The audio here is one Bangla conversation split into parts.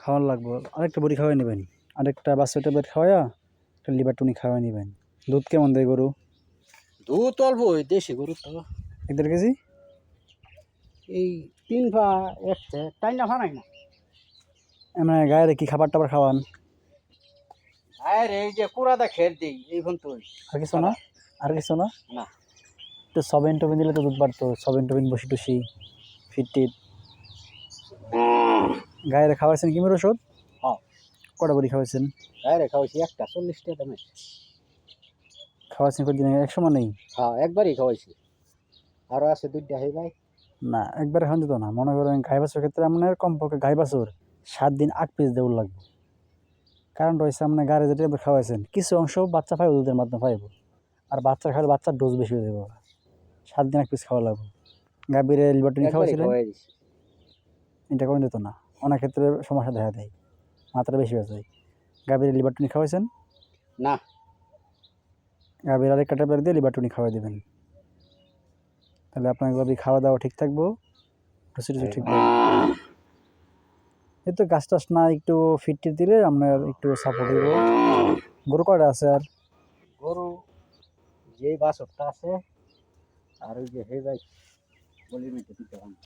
খাওয়ান লাগবে, আরেকটা বড়ি খাওয়াই নেবেন, আরেকটা বাচ্চা ট্যাবলেট খাওয়াইয়া একটা লিভার টনিক খাওয়াই নেবেন। দুধ কেমন দেয় গরু? দুধ অল্প, ওই দেশি গরু তো 1.5 কেজি। এই 3 পা একটা তাই না ফানাই না। এমনি গায়ে কি খাবার টাবার খাওয়ান? আরে এই যে কুড়াদা খের দিই এই ফোন তুই আর কিছু না? আর কিছু না? না। একটু সবেন টবেন দিলে তো দুধ বাড়তো, সবেন টবেন বসি টসি ফিট টিট। গায়ে খাওয়াইছেন কিমের ওষুধ? হ্যাঁ কটা বড়ি খাওয়াইছেন? আরে খাওয়াইছি একটা 40 টাকা দামে। খাওয়াইছেন কদিন? এক সময় নেই? হ্যাঁ একবারই খাওয়াইছি, আরো আছে 2টা হই ভাই। না একবারে খাওয়ান যেত না, মনে করেন গাই বাছুর ক্ষেত্রে আপনার কমপক্ষে গাই বাছুর 7 দিন 8 পিস দেউল লাগবে। কারণটা হচ্ছে আপনার গাড়ি যেটা এবার খাওয়াইছেন কিছু অংশ বাচ্চা পাইব, দুধের মাধ্যমে পাইব, আর বাচ্চা খাওয়ালে বাচ্চার ডোজ বেশি হয়ে যাবে। 7 দিন 1 পিস খাওয়া লাগবে। গাভীর লিভার টনিক একবারই খাওয়াইছিলেন? খাওয়াই দিছি। এটা করে দিত না, অনেক ক্ষেত্রে সমস্যা দেখা দেয়, মাত্রা বেশি হয়ে যায়। গাভীর লিভার টনিক খাওয়াইছেন? না গাভীর আরেকটা ট্যাবলেট দিয়ে লিভার টনিক খাওয়াই দেবেন, তাহলে আপনার গাভী খাওয়া দাওয়া ঠিক থাকবো, টুসি টুসি ঠিক থাকবে। এই তো গাছ টাছ না একটু ফিট টিট দিলে আপনার একটু সাপোর্ট দিব। গরু কয়টা আছে? আর গরু যেই বাছরটা আছে আর ওই যে হেই ভাই বলি মেটে দিতে হবে।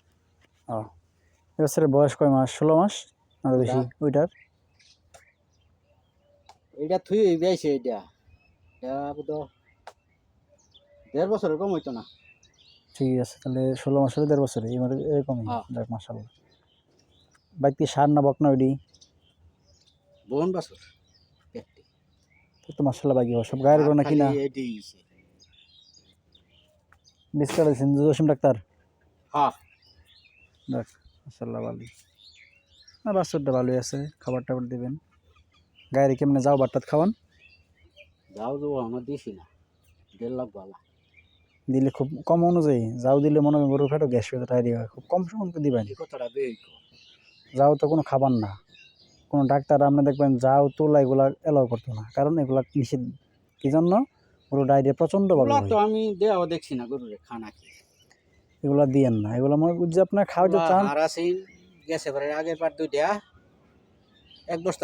এবছরের বয়স কয় মাস? 16 মাস আরো বেশি ওইটার? এইটা থুই বেশি, এইটা বুধ 1.5 বছরের কম হইতো না। ঠিক আছে, তাহলে 16 মাস হলে 1.5 বছরে এরকমই। যাক মাশাআল্লাহ। বাইক সার না বক না ওইডি? বোন বাছর তো মাশাআল্লাহ বাকি সব গায়ের গরু নাকি না? বিস্কার দিয়েছেন জসিম ডাক্তার? হ্যাঁ দেখ মাশাআল্লাহ ভালো না, বাছুরটা ভালোই আছে, খাবার টাবার দেবেন। গায়ের কেমনে যাও বাট্টাত খাওয়ান? যাও যাবো আমরা দিছি না, 1.5 লাখ বালা দিলে খুব কম অনুযায়ী যাও দিলে মনে হয় গরুর ফেটও গ্যাস হয়ে টাইরি হয়, খুব কম সময় দিবেন। কথাটা বেই যাও তো কোনো খাবার না, কোনো ডাক্তার আপনি দেখবেন যাও তোলা এগুলা এলাও করতো না, কারণ এগুলা নিষিদ্ধ। কি জন্য? গরু ডায়রিয়া প্রচণ্ড ভালো হয়। তো আমি দেওয়া দেখছি না গরুরে খানা কি এগুলা দিয়েন না, এগুলা মনে বুঝছে আপনার খাওয়াতে চান। হারাসিন গেছে আগের বার 2টা 1 বস্তা